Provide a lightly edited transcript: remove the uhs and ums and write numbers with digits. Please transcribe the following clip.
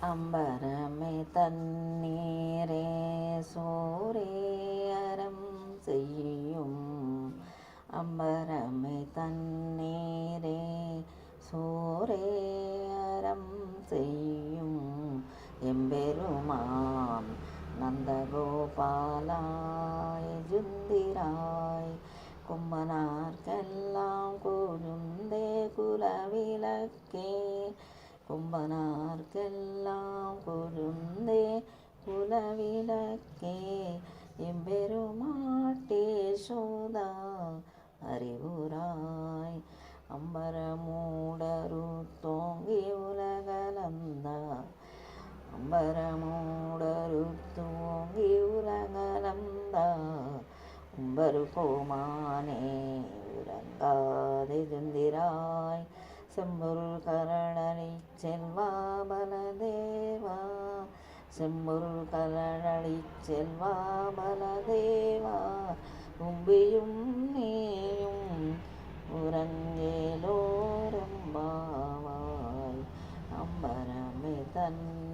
அம்பரமே தண்ணீரே சோரே அறம் செய்யும். அம்பரமே தண்ணீரே சோரே அறம் செய்யும். எம்பெருமான் நந்தகோபாலாய் ஜுந்திராய் கும்பனார்க்கெல்லாம் கொழுந்தே குலவிளக்கே. கும்பனார்க்கெல்லாம் கொழுந்தே குலவிளக்கே. எம்பெருமாட்டே சோதா அறிவுராய் அம்பரமூடரு தோங்கி உலகளந்தா. அம்பரமூடரு தோங்கி உலகளந்தா. உம்பரு கோமானே உறங்காதே ஜுந்திராய் செம்பொருள் கரளளிச் செல்வா பலதேவா. செம்பொருள் கரளளிச் செல்வா பலதேவா. கும்பியும் நீயும் உறங்கேலோரெம்பாவாய். அம்பரமே தன்